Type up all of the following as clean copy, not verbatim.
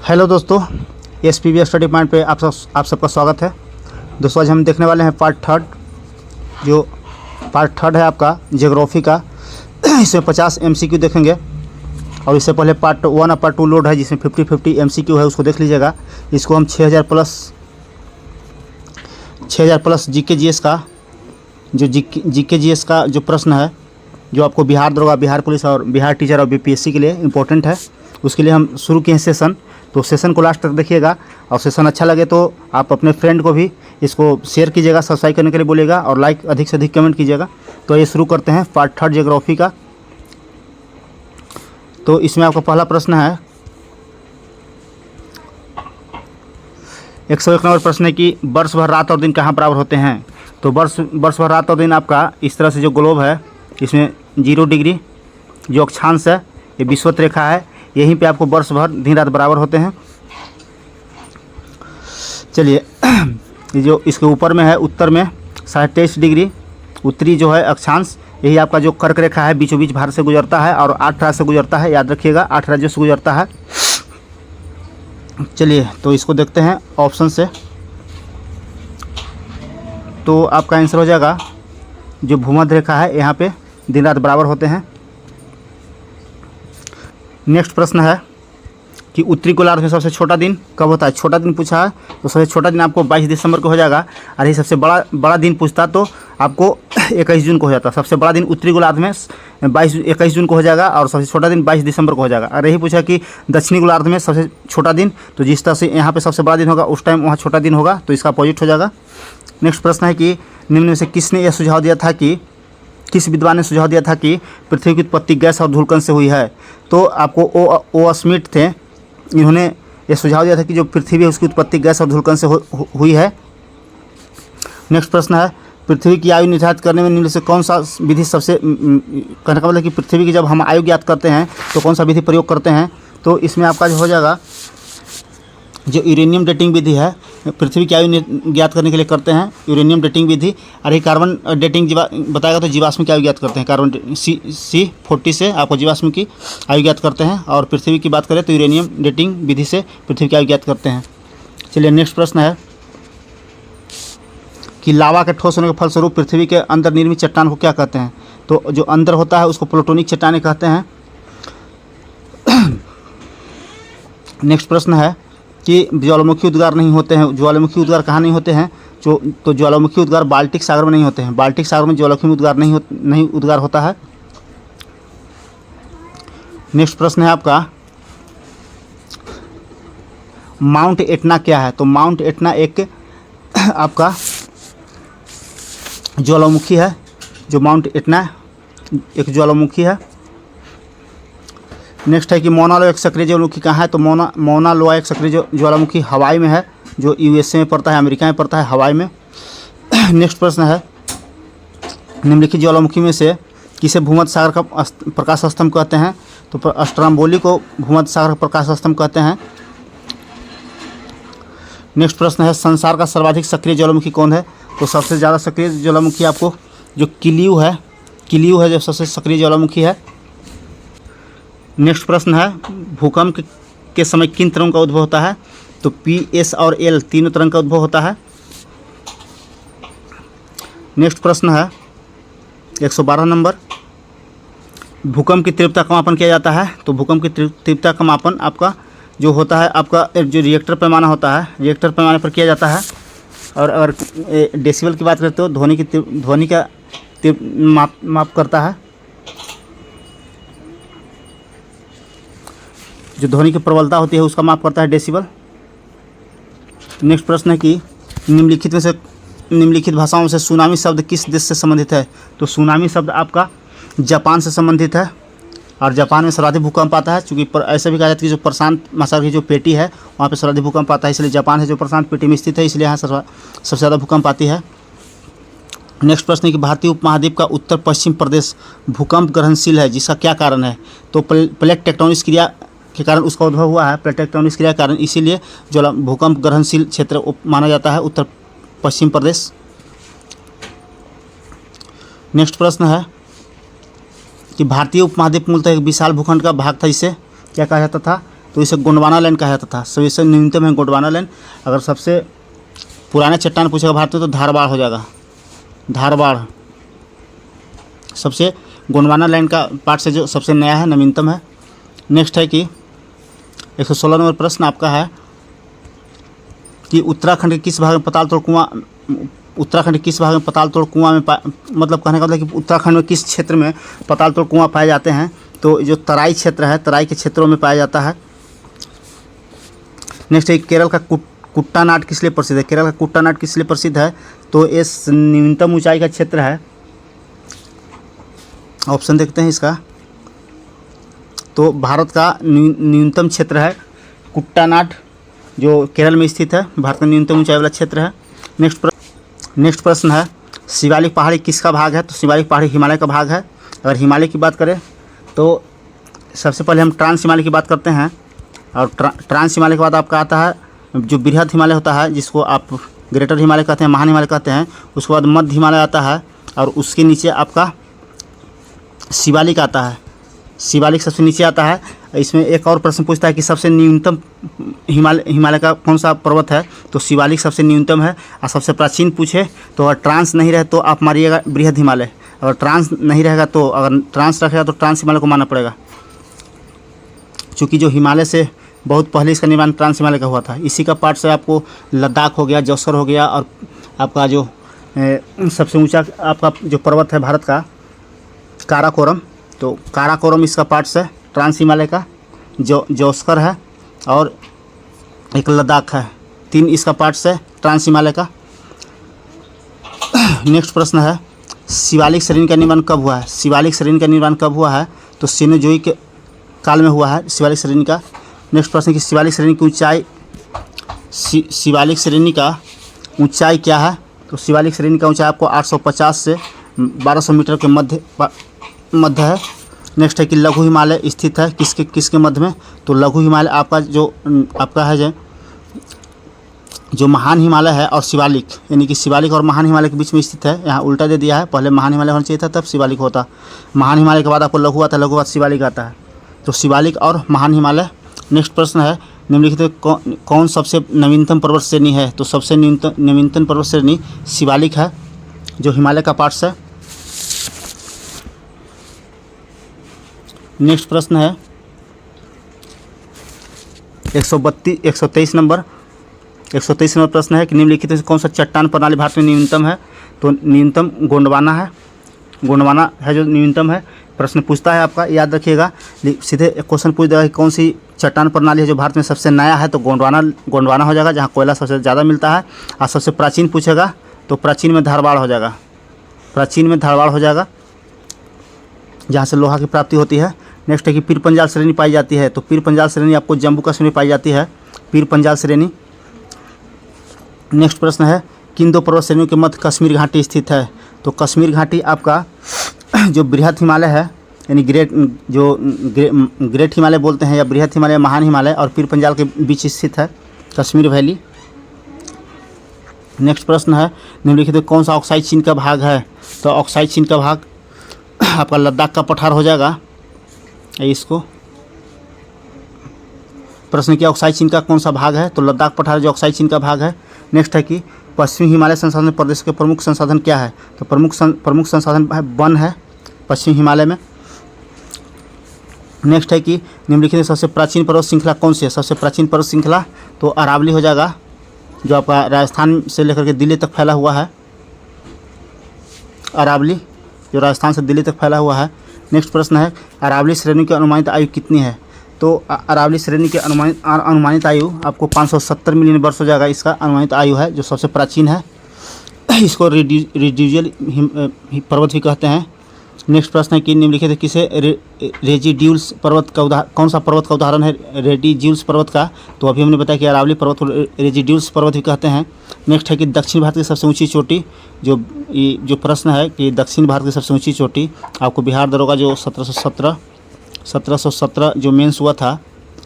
Hello दोस्तों, SPB study point पे आप सबका स्वागत है। दोस्तों आज हम देखने वाले हैं पार्ट थर्ड है आपका ज्योग्राफी का। इसमें 50 MCQ देखेंगे और इससे पहले पार्ट 1 और पार्ट 2 लोड है जिसमें 50-50 MCQ है, उसको देख लीजिएगा। इसको हम 6000 प्लस GK GS का जो GK GS का जो प्रश्न है जो आपको बिहार दरोगा, बिहार पुलिस और बिहार टीचर और BPSC के लिए इम्पोर्टेंट है, उसके लिए हम शुरू किए हैं सेशन। तो सेशन को लास्ट तक देखिएगा और सेशन अच्छा लगे तो आप अपने फ्रेंड को भी इसको शेयर कीजिएगा, सब्सक्राइब करने के लिए बोलिएगा और लाइक अधिक से अधिक कमेंट कीजिएगा। तो ये शुरू करते हैं पार्ट 3 ज्योग्राफी का। तो इसमें आपका पहला प्रश्न है, 101 नंबर प्रश्न है कि वर्ष भर रात और दिन कहाँ बराबर होते हैं। तो वर्ष भर रात और दिन आपका इस तरह से जो ग्लोब है इसमें 0 डिग्री जो अक्षांश है, ये विषुवत रेखा है, यहीं पे आपको वर्ष भर दिन रात बराबर होते हैं। चलिए जो इसके ऊपर में है उत्तर में 23.5 डिग्री उत्तरी जो है अक्षांश, यही आपका जो कर्क रेखा है बीचों बीच भारत से गुजरता है और 8 राज्य से गुजरता है, याद रखिएगा 8 राज्यों से गुजरता है। चलिए तो इसको देखते हैं ऑप्शन से। तो आपका आंसर हो जाएगा जो भूमध्य रेखा है, यहाँ पे दिन रात बराबर होते हैं। नेक्स्ट प्रश्न है कि उत्तरी गोलार्ध में सबसे छोटा दिन कब होता है। छोटा दिन पूछा है तो सबसे छोटा दिन आपको 22 दिसंबर को हो जाएगा, और ये सबसे बड़ा दिन पूछता तो आपको 21 जून को हो जाता। सबसे बड़ा दिन उत्तरी गोलार्ध में 21 जून को हो जाएगा और सबसे छोटा दिन 22 दिसंबर को हो जाएगा। और यही पूछा कि दक्षिणी गोलार्ध में सबसे छोटा दिन, तो जिस तरह से यहाँ पे सबसे बड़ा दिन होगा उस टाइम वहाँ छोटा दिन होगा, तो इसका अपोजिट हो जाएगा। नेक्स्ट प्रश्न है कि निम्न में से किसने यह सुझाव दिया था कि किस विद्वान ने सुझाव दिया था कि पृथ्वी की उत्पत्ति गैस और धूलकण से हुई है। तो आपको ओ स्मिथ थे, इन्होंने यह सुझाव दिया था कि जो पृथ्वी है उसकी उत्पत्ति गैस और धूलकण से हुई है। नेक्स्ट प्रश्न है, पृथ्वी की आयु निर्धारित करने में निम्न से कौन सा विधि सबसे, कहने का मतलब कि पृथ्वी की जब हम आयु ज्ञात करते हैं तो कौन सा विधि प्रयोग करते हैं। तो इसमें आपका जो हो जाएगा जो यूरेनियम डेटिंग विधि है, पृथ्वी की आयु ज्ञात करने के लिए करते हैं यूरेनियम डेटिंग विधि। और ये कार्बन डेटिंग बताएगा तो जीवाश्म की आयु ज्ञात करते हैं, कार्बन C40 से आपको जीवाश्म की आयु ज्ञात करते हैं। और पृथ्वी की बात करें तो यूरेनियम डेटिंग विधि से पृथ्वी की आयु ज्ञात करते हैं। चलिए नेक्स्ट प्रश्न है कि लावा के ठोस होने के फलस्वरूप पृथ्वी के अंदर निर्मित चट्टान को क्या कहते हैं। तो जो अंदर होता है उसको प्लूटोनिक चट्टानें कहते हैं। नेक्स्ट प्रश्न है कि ज्वालामुखी उद्गार नहीं होते हैं। ज्वालामुखी उद्गार कहाँ नहीं होते हैं, तो ज्वालामुखी उद्गार बाल्टिक सागर में नहीं होते हैं। बाल्टिक सागर में ज्वालामुखी उद्गार नहीं उद्गार होता है। नेक्स्ट प्रश्न है आपका माउंट एटना क्या है। तो माउंट एटना एक आपका ज्वालामुखी है, जो माउंट एटना एक ज्वालामुखी है। नेक्स्ट है कि मौना लोआ एक सक्रिय ज्वालामुखी कहाँ है। तो मौना लोआ एक सक्रिय ज्वालामुखी हवाई में है, जो USA में पड़ता है, अमेरिका में पड़ता है, हवाई में। नेक्स्ट प्रश्न है निम्नलिखित ज्वालामुखी में से किसे भूमध्य सागर का प्रकाश स्तंभ कहते हैं। तो स्ट्रोम्बोली को भूमध्य सागर का प्रकाश स्तंभ कहते हैं। नेक्स्ट प्रश्न है संसार का सर्वाधिक सक्रिय ज्वालामुखी कौन है। तो सबसे ज़्यादा सक्रिय ज्वालामुखी आपको जो किलियू है जो सबसे सक्रिय ज्वालामुखी है। नेक्स्ट प्रश्न है भूकंप के समय किन तरंग का उद्भव होता है। तो P, S और L तीनों तरंग का उद्भव होता है। नेक्स्ट प्रश्न है 112 नंबर, भूकंप की तीव्रता का मापन किया जाता है। तो भूकंप की तीव्रता का मापन आपका जो होता है आपका जो रिएक्टर पैमाना होता है, रिएक्टर पैमाने पर किया जाता है। और अगर डेसिबल की बात करते हो ध्वनि का माप करता है, जो ध्वनि की प्रबलता होती है उसका माप करता है डेसिबल। नेक्स्ट प्रश्न है कि निम्नलिखित भाषाओं में से सुनामी शब्द किस देश से संबंधित है। तो सुनामी शब्द आपका जापान से संबंधित है, और जापान में सर्वाधिक भूकंप आता है। चूँकि ऐसा भी कहा जाता है कि जो प्रशांत महासागर की जो पेटी है वहाँ पे सर्वाधिक भूकंप आता है, इसलिए जापान है जो प्रशांत पेटी में स्थित है, इसलिए यहाँ सबसे ज़्यादा भूकंप आती है। नेक्स्ट प्रश्न है कि भारतीय उपमहाद्वीप का उत्तर पश्चिम प्रदेश भूकंप ग्रहणशील है, जिसका क्या कारण है। तो प्लेट टेक्टोनिक क्रिया के कारण उसका उद्भव हुआ है, प्लेट टेक्टोनिक क्रिया के कारण, इसीलिए जो भूकंप ग्रहणशील क्षेत्र माना जाता है उत्तर पश्चिम प्रदेश। नेक्स्ट प्रश्न है कि भारतीय उपमहाद्वीप मूलतः एक विशाल भूखंड का भाग था, इसे क्या कहा जाता था। तो इसे गोंडवाना लाइन कहा जाता था। सबसे न्यूनतम है गोंडवाना लाइन। अगर सबसे पुराना चट्टान पूछेगा भारत में तो धारवाड़ हो जाएगा, धारवाड़ सबसे गोंडवाना लाइन का पार्ट से जो सबसे नया है, नवीनतम है। नेक्स्ट है कि 116 नंबर प्रश्न आपका है कि उत्तराखंड के किस भाग में पताल तोड़ कुआं, उत्तराखंड के किस भाग में पताल तोड़ कुआं में मतलब कहने का मतलब कि उत्तराखंड में किस क्षेत्र में पताल तोड़ कुआं पाए जाते हैं। तो जो तराई क्षेत्र है, तराई के क्षेत्रों में पाया जाता है। नेक्स्ट है केरल का कुट्टानाड किस लिए प्रसिद्ध है। केरल का कुट्टानाड किस लिए प्रसिद्ध है, तो ये न्यूनतम ऊंचाई का क्षेत्र है। ऑप्शन देखते हैं इसका, तो भारत का न्यूनतम क्षेत्र है कुट्टानाड, जो केरल में स्थित है, भारत का न्यूनतम ऊंचाई वाला क्षेत्र है। नेक्स्ट प्रश्न है शिवालिक पहाड़ी किसका भाग है, तो शिवालिक पहाड़ी हिमालय का भाग है। अगर हिमालय की बात करें तो सबसे पहले हम ट्रांस हिमालय की बात करते हैं, और ट्रांस हिमालय के बाद आपका आता है जो बृहद हिमालय होता है, जिसको आप ग्रेटर हिमालय कहते हैं, महान हिमालय कहते हैं। उसके बाद मध्य हिमालय आता है, और उसके नीचे आपका शिवालिक आता है। शिवालिक सबसे नीचे आता है। इसमें एक और प्रश्न पूछता है कि सबसे न्यूनतम हिमालय का कौन सा पर्वत है, तो शिवालिक सबसे न्यूनतम है। और सबसे प्राचीन पूछे तो अगर ट्रांस नहीं रहे तो आप मारिएगा बृहद हिमालय, अगर ट्रांस नहीं रहेगा तो, अगर ट्रांस रखेगा तो ट्रांस हिमालय को मानना पड़ेगा, क्योंकि जो हिमालय से बहुत पहले इसका निर्माण ट्रांस हिमालय का हुआ था। इसी का पार्ट से आपको लद्दाख हो गया, जौसर हो गया, और आपका जो सबसे ऊंचा आपका जो पर्वत है भारत का काराकोरम, तो काराकोरम इसका पार्ट है ट्रांस हिमालय का, जो जौसर है, और एक लद्दाख है। 3 इसका पार्ट है ट्रांस हिमालय का। नेक्स्ट प्रश्न है शिवालिक श्रेणी का निर्माण कब हुआ है। शिवालिक श्रेणी का निर्माण कब हुआ है, तो सेनोजोई के काल में हुआ है शिवालिक श्रेणी का। नेक्स्ट प्रश्न कि शिवालिक श्रेणी की ऊंचाई, शिवालिक श्रेणी का ऊंचाई क्या है, तो शिवालिक श्रेणी का ऊंचाई आपको 850 से 1200 मीटर के मध्य है। नेक्स्ट है कि लघु हिमालय स्थित है किसके मध्य में, तो लघु हिमालय आपका जो आपका है जो महान हिमालय है और शिवालिक, यानी कि शिवालिक और महान हिमालय के बीच में स्थित है। यहाँ उल्टा दे दिया है, पहले महान हिमालय होना चाहिए था तब शिवालिक होता। महान हिमालय के बाद आपको लघु आता है, लघु बाद शिवालिक आता है, तो शिवालिक और महान हिमालय। नेक्स्ट प्रश्न है निम्नलिखित कौन सबसे नवीनतम पर्वत श्रेणी है, तो सबसे नवीनतम पर्वत श्रेणी शिवालिक है, जो हिमालय का पार्ट है। नेक्स्ट प्रश्न है 123 नंबर प्रश्न है कि निम्नलिखित में कौन सा चट्टान प्रणाली भारत में न्यूनतम है, तो न्यूनतम गोंडवाना है, गोंडवाना है जो न्यूनतम है। प्रश्न पूछता है आपका, याद रखिएगा, सीधे क्वेश्चन पूछ देगा कि कौन सी चट्टान प्रणाली है जो भारत में सबसे नया है, तो गोंडवाना हो जाएगा, जहाँ कोयला सबसे ज़्यादा मिलता है। और सबसे प्राचीन पूछेगा तो प्राचीन में धारवाड़ हो जाएगा, प्राचीन में धारवाड़ हो जाएगा, जहाँ से लोहा की प्राप्ति होती है। नेक्स्ट है कि पीर पंजाल श्रेणी पाई जाती है, तो पीर पंजाल श्रेणी आपको जम्मू कश्मीर में पाई जाती है, पीर पंजाल श्रेणी। नेक्स्ट प्रश्न है किन 2 पर्वत श्रेणियों के मध्य कश्मीर घाटी स्थित है, तो कश्मीर घाटी आपका जो बृहद हिमालय है, यानी ग्रेट हिमालय बोलते हैं, या बृहद हिमालय, महान हिमालय और पीर पंजाल के बीच स्थित है कश्मीर वैली। नेक्स्ट प्रश्न है निम्नलिखित कौन सा ऑक्साइड चीन का भाग है, तो ऑक्साइड चीन का भाग आपका लद्दाख का पठार हो जाएगा। इसको प्रश्न किया ऑक्साइड चीन का कौन सा भाग है, तो लद्दाख पठार जो ऑक्साइड चीन का भाग है। नेक्स्ट है कि पश्चिमी हिमालय संसाधन प्रदेश के प्रमुख संसाधन क्या है, तो प्रमुख संसाधन वन है पश्चिमी हिमालय में। नेक्स्ट है कि निम्नलिखित सबसे प्राचीन पर्वत श्रृंखला कौन सी है, सबसे प्राचीन पर्वत श्रृंखला तो अरावली हो जाएगा, जो आपका राजस्थान से लेकर के दिल्ली तक फैला हुआ है, अरावली जो राजस्थान से दिल्ली तक फैला हुआ है। नेक्स्ट प्रश्न है अरावली श्रेणी की अनुमानित आयु कितनी है, तो अरावली श्रेणी की अनुमानित आयु आपको 570 मिलियन वर्ष हो जाएगा, इसका अनुमानित आयु है, जो सबसे प्राचीन है। इसको रेडिजियल पर्वत भी कहते हैं। नेक्स्ट प्रश्न है कि निम्नलिखित किसे रेजिड्यूल्स पर्वत का कौन सा पर्वत का उदाहरण है रेडिड्यूल्स पर्वत का, तो अभी हमने बताया कि अरावली पर्वत को रेजिड्यूल्स पर्वत भी कहते हैं। नेक्स्ट है कि दक्षिण भारत की सबसे ऊंची चोटी, जो प्रश्न है कि दक्षिण भारत की सबसे ऊंची चोटी आपको बिहार दरोगा जो 1717 जो मेंस हुआ था,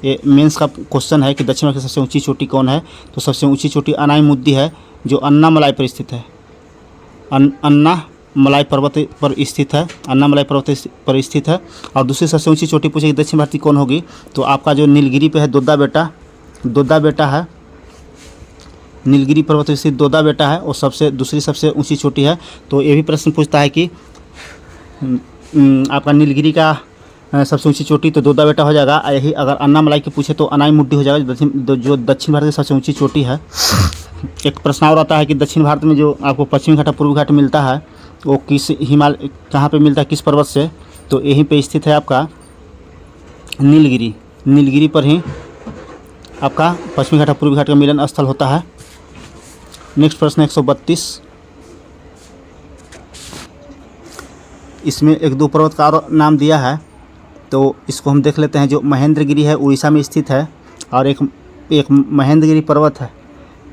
ये मेंस का क्वेश्चन है कि दक्षिण भारत की सबसे ऊंची चोटी कौन है, तो सबसे ऊंची चोटी अनाई मुद्दी है, जो अन्नामलाई पर स्थित है, मलाई पर्वत पर स्थित है, अन्नामलाई पर्वत पर स्थित है। और दूसरी सबसे ऊंची चोटी पूछेगी दक्षिण भारतीय कौन होगी, तो आपका जो नीलगिरी पे है दोद्दा बेटा है, नीलगिरी पर्वत स्थित दोद्दा बेटा है, और दूसरी सबसे ऊंची चोटी है। तो ये भी प्रश्न पूछता है कि आपका नीलगिरी का सबसे ऊंची चोटी तो दोद्दा बेटा हो जाएगा। यही अगर अन्नामलाई की पूछे तो अनाईमुड्डी हो जाएगा, जो दक्षिण भारत की सबसे ऊंची चोटी है। एक प्रश्न और आता है कि दक्षिण भारत में जो आपको पश्चिमी घाट और पूर्वी घाट मिलता है वो किस कहाँ पे मिलता है, किस पर्वत से, तो यहीं पे स्थित है आपका नीलगिरी पर ही आपका पश्चिमी घाट और पूर्वी घाट का मिलन स्थल होता है। नेक्स्ट प्रश्न 132, इसमें एक दो पर्वत का और नाम दिया है, तो इसको हम देख लेते हैं। जो महेंद्रगिरी है उड़ीसा में स्थित है, और एक महेंद्रगिरी पर्वत है,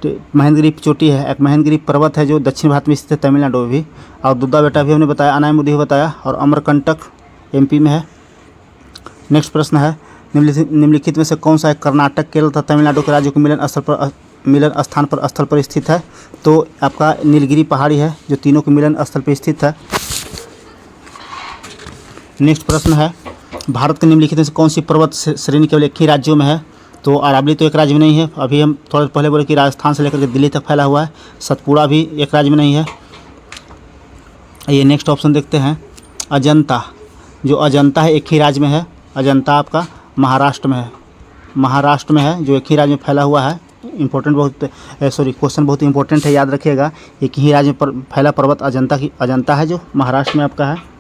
तो महेंद्रगिरी चोटी है, एक महेंद्रगिरी पर्वत है जो दक्षिण भारत में स्थित है, तमिलनाडु में भी। और दोद्दा बेटा भी हमने बताया, अनाईमुड्डी बताया, और अमरकंटक एमपी में है। नेक्स्ट प्रश्न है, निम्नलिखित में से कौन सा है कर्नाटक, केरल तथा तमिलनाडु के राज्यों के मिलन स्थान पर स्थल पर स्थित है, तो आपका नीलगिरी पहाड़ी है जो तीनों के मिलन स्थल पर स्थित है। नेक्स्ट प्रश्न है, भारत के निम्नलिखित में से कौन सी पर्वत श्रेणी केवल एक ही राज्यों में है, तो अरावली तो एक राज्य में नहीं है। अभी हम थोड़ा पहले बोले कि राजस्थान से लेकर के दिल्ली तक फैला हुआ है। सतपुड़ा भी एक राज्य में नहीं है। ये नेक्स्ट ऑप्शन देखते हैं, अजंता, जो अजंता है एक ही राज्य में है। अजंता आपका महाराष्ट्र में है, जो एक ही राज्य में फैला हुआ है। क्वेश्चन बहुत इंपॉर्टेंट है, याद रखिएगा। एक ही राज्य में फैला पर्वत अजंता है जो महाराष्ट्र में आपका है।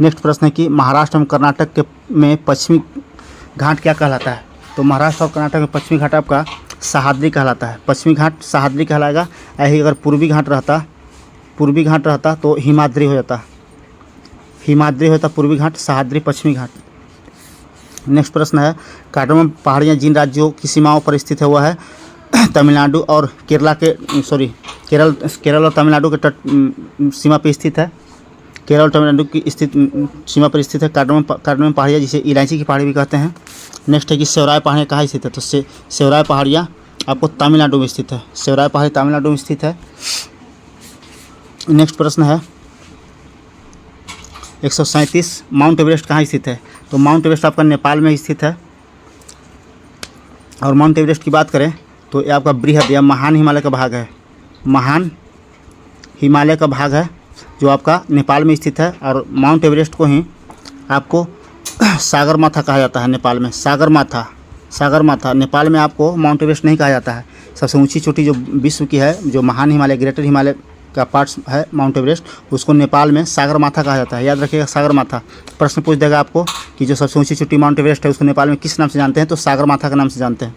नेक्स्ट प्रश्न है कि महाराष्ट्र और कर्नाटक में पश्चिमी घाट क्या कहलाता है, तो महाराष्ट्र और कर्नाटक में पश्चिमी घाट आपका सह्याद्री कहलाता है। पश्चिमी घाट सह्याद्री कहलाएगा। यही अगर पूर्वी घाट रहता तो हिमाद्री हो जाता, पूर्वी घाट, सह्याद्री, पश्चिमी घाट। नेक्स्ट प्रश्न है, कार्डमम पहाड़ियाँ जिन राज्यों की सीमाओं पर स्थित है वह है तमिलनाडु और केरल और तमिलनाडु के तट सीमा पर स्थित है। केरल और तमिलनाडु की सीमा पर स्थित है कार्डमम पहाड़ियाँ, जिसे इलायची की पहाड़ी भी कहते हैं। नेक्स्ट है कि सेवराय पहाड़ियाँ कहाँ स्थित है, तो सेवराय पहाड़ियाँ आपको तमिलनाडु में स्थित है। सेवराय पहाड़ी तमिलनाडु में स्थित है। नेक्स्ट प्रश्न है 137, माउंट एवरेस्ट कहाँ स्थित है, तो माउंट एवरेस्ट आपका नेपाल में स्थित है। और माउंट एवरेस्ट की बात करें तो ये आपका बृहद या महान हिमालय का भाग है, जो आपका नेपाल में स्थित है। और माउंट एवरेस्ट को ही आपको सागरमाथा कहा जाता है नेपाल में। सागरमाथा नेपाल में आपको माउंट एवरेस्ट नहीं कहा जाता है। सबसे ऊंची चोटी जो विश्व की है, जो महान हिमालय, ग्रेटर हिमालय का पार्ट है माउंट एवरेस्ट, उसको नेपाल में सागरमाथा कहा जाता है। याद रखिएगा सागरमाथा। प्रश्न पूछ देगा आपको कि जो सबसे ऊंची चोटी माउंट एवरेस्ट है उसको नेपाल में किस नाम से जानते हैं, तो सागरमाथा के नाम से जानते हैं।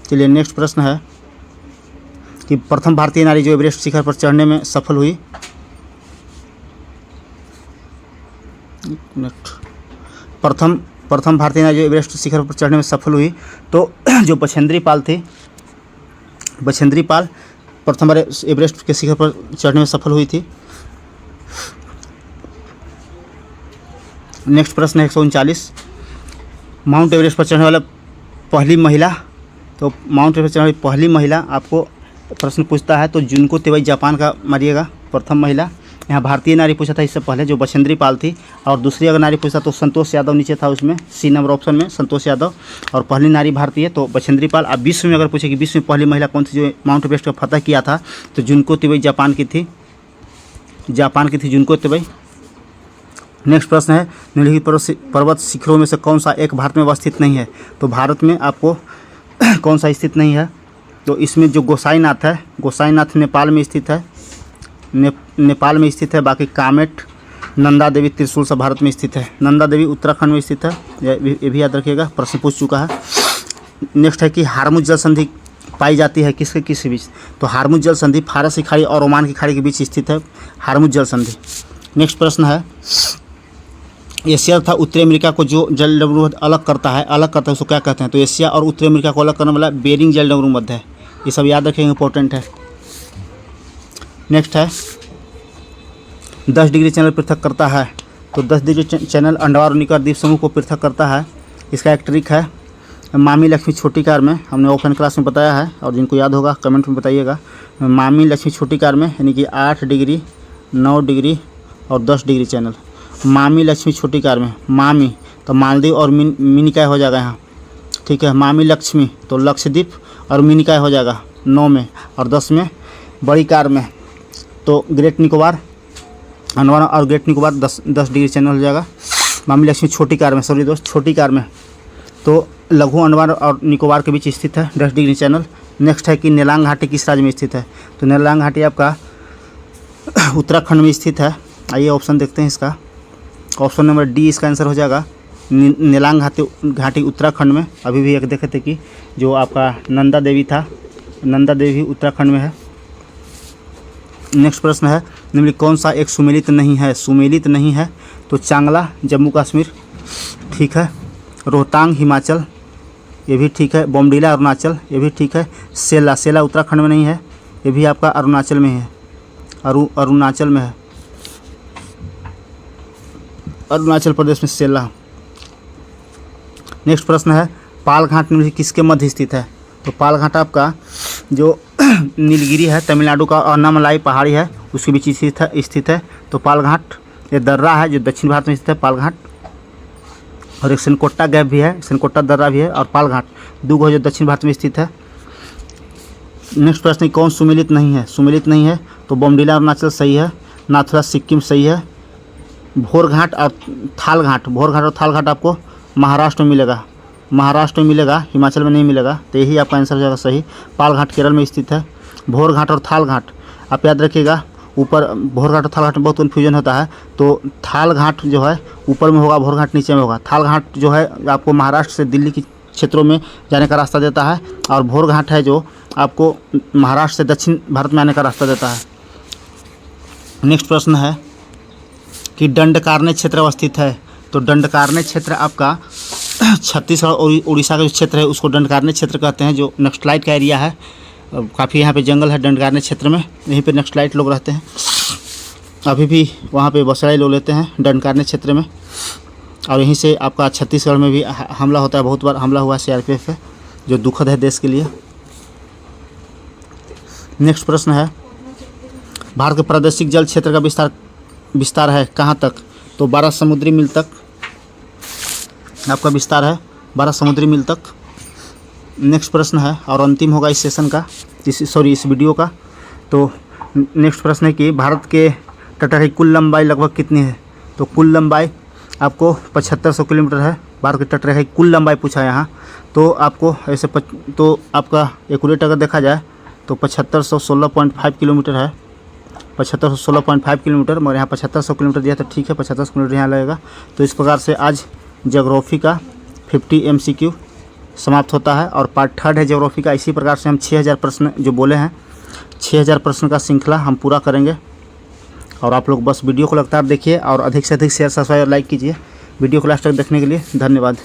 चलिए नेक्स्ट प्रश्न है कि प्रथम भारतीय नारी जो एवरेस्ट शिखर पर चढ़ने में सफल हुई, प्रथम भारतीय नारी जो एवरेस्ट शिखर पर चढ़ने में सफल हुई, तो जो बछेंद्री पाल थी, बछेंद्री पाल प्रथम बार एवरेस्ट के शिखर पर चढ़ने में सफल हुई थी। नेक्स्ट प्रश्न है 139, माउंट एवरेस्ट पर चढ़ने वाला पहली महिला, तो माउंट एवरेस्ट चढ़ने वाली पहली महिला आपको प्रश्न पूछता है तो जुनको तेवई जापान का मारिएगा, प्रथम महिला। यहाँ भारतीय नारी पूछा था इससे पहले जो बछेंद्री पाल थी, और दूसरी अगर नारी पूछा तो संतोष यादव नीचे था उसमें, सी नंबर ऑप्शन में संतोष यादव। और पहली नारी भारतीय तो बछेंद्री पाल। अब विश्व में अगर पूछे कि विश्व में पहली महिला कौन थी जो माउंट एवरेस्ट का फतह किया था, तो जुनको तेवई जापान की थी जुनको तेवई। नेक्स्ट प्रश्न है, निम्नलिखित पर्वत शिखरों में से कौन सा एक भारत में अवस्थित नहीं है, तो भारत में आपको कौन सा स्थित नहीं है, तो इसमें जो गोसाईनाथ है, गोसाईनाथ नेपाल में स्थित है, नेपाल में स्थित है। बाकी कामेट, नंदा देवी, त्रिशूल सब भारत में स्थित है। नंदा देवी उत्तराखंड में स्थित है, ये भी याद रखिएगा, प्रश्न पूछ चुका है। नेक्स्ट है कि हारमुज जल संधि पाई जाती है किसके किस बीच, तो हारमुज जल संधि फारस की खाड़ी और ओमान की खाड़ी के बीच स्थित है हारमुज जल संधि। नेक्स्ट प्रश्न है, एशिया तथा उत्तरी अमेरिका को जो जलडमरू अलग करता है उसको क्या कहते हैं, तो एशिया और उत्तरी अमेरिका को अलग करने वाला बेरिंग जलडमरू मध्य है। ये सब याद रखेंगे, इंपॉर्टेंट है। नेक्स्ट है 10 डिग्री चैनल पृथक करता है, तो 10 डिग्री चैनल अंडमान और निकोबार द्वीप समूह को पृथक करता है। इसका एक ट्रिक है मामी लक्ष्मी छोटी कार में हमने ऑफलाइन क्लास में बताया है, और जिनको याद होगा कमेंट में बताइएगा। मामी लक्ष्मी छोटी कार में यानी कि 8 डिग्री, 9 डिग्री और 10 डिग्री चैनल। मामी लक्ष्मी छोटी कार में मामी तो मालदीव और मिनिकाय हो जाएगा यहाँ, ठीक है। मामी लक्ष्मी तो लक्षद्वीप और मिनिकाय हो जाएगा 9 में, और 10 में बड़ी कार में तो ग्रेट निकोबार, अंडमान और ग्रेट निकोबार 10 डिग्री चैनल हो जाएगा। मामी लक्ष्मी छोटी कार में, सॉरी दोस्त, छोटी कार में तो लघु अंडमान और निकोबार के बीच स्थित है, 10 डिग्री चैनल। नेक्स्ट है कि नेलांग घाटी किस राज्य में स्थित है, तो नेलांग घाटी आपका उत्तराखंड में स्थित है। आइए ऑप्शन देखते हैं इसका। ऑप्शन नंबर डी इसका आंसर हो जाएगा। नेलांग घाटी उत्तराखंड में। अभी भी एक देखे थे कि जो आपका नंदा देवी था, नंदा देवी उत्तराखंड में है। नेक्स्ट प्रश्न है, निम्नलिखित कौन सा एक सुमेलित नहीं है? सुमेलित नहीं है तो चांगला जम्मू कश्मीर, ठीक है। रोहतांग हिमाचल, ये भी ठीक है। बोमडीला अरुणाचल, ये भी ठीक है। सेला उत्तराखंड में नहीं है, ये भी आपका अरुणाचल में है, अरुणाचल में है, अरुणाचल प्रदेश में सेला। नेक्स्ट प्रश्न है, पाल घाट निम्नलिखित किसके मध्य स्थित है? तो पाल घाट आपका जो नीलगिरी है तमिलनाडु का, अन्नामलाई पहाड़ी है, उसके बीच स्थित है। तो पाल घाट ये दर्रा है जो दक्षिण भारत में स्थित है, पाल घाट। और एक सनकोट्टा गैप भी है, सनकोट्टा दर्रा भी है, और पाल घाट दूगो है जो दक्षिण भारत में स्थित है। नेक्स्ट प्रश्न, कौन सुमेलित नहीं है? सुमेलित नहीं है तो बोमडीला अरुणाचल सही है, नाथुला सिक्किम सही है। भोरघाट और थालघाट, भोरघाट और थालघाट आपको महाराष्ट्र में मिलेगा, महाराष्ट्र में मिलेगा, हिमाचल में नहीं मिलेगा, तो यही आपका आंसर हो जाएगा सही। पालघाट केरल में स्थित है। भोरघाट और थालघाट आप याद रखिएगा, ऊपर भोरघाट और थालघाट में बहुत कन्फ्यूजन होता है, तो थालघाट जो है ऊपर में होगा, भोरघाट नीचे में होगा। थालघाट जो है आपको महाराष्ट्र से दिल्ली के क्षेत्रों में जाने का रास्ता देता है, और भोरघाट है जो आपको महाराष्ट्र से दक्षिण भारत में आने का रास्ता देता है। नेक्स्ट प्रश्न है कि दंडकारण्य क्षेत्र अवस्थित है? तो दंडकारण्य क्षेत्र आपका छत्तीसगढ़ और उड़ीसा का जो क्षेत्र है उसको दंडकारण्य क्षेत्र कहते हैं, जो नक्सलाइट का एरिया है। काफ़ी यहाँ पे जंगल है दंडकारण्य क्षेत्र में, यहीं पे नक्सलाइट लोग रहते हैं। अभी भी वहाँ पे बसराई लोग लेते हैं दंडकारण्य क्षेत्र में, और यहीं से आपका छत्तीसगढ़ में भी हमला होता है, बहुत बार हमला हुआ है CRPF पे, जो दुखद है देश के लिए। नेक्स्ट प्रश्न है, भारत के प्रादेशिक जल क्षेत्र का विस्तार है कहाँ तक? तो 12 समुद्री मील तक आपका विस्तार है, 12 समुद्री मील तक। नेक्स्ट प्रश्न है, और अंतिम होगा इस सेशन का, इस वीडियो का। तो नेक्स्ट प्रश्न है कि भारत के तटरेखा की कुल लंबाई लगभग कितनी है? तो कुल लंबाई आपको 7500 किलोमीटर है। भारत के तटरेखा की कुल लंबाई पूछा है यहाँ, तो आपको ऐसे तो आपका एक्यूरेट अगर देखा जाए तो 7516.5 किलोमीटर है, 7516.5 किलोमीटर, मगर यहाँ 7500 किलोमीटर दिया तो ठीक है, 7500 किलोमीटर यहाँ लगेगा। तो इस प्रकार से आज ज्योग्राफी का 50 MCQ समाप्त होता है, और पार्ट 3 है ज्योग्राफी का। इसी प्रकार से हम 6000 प्रश्न जो बोले हैं, 6000 प्रश्न का श्रृंखला हम पूरा करेंगे। और आप लोग बस वीडियो को लगातार देखिए और अधिक से अधिक शेयर, सब्सक्राइब और लाइक कीजिए। वीडियो को लास्ट तक देखने के लिए धन्यवाद।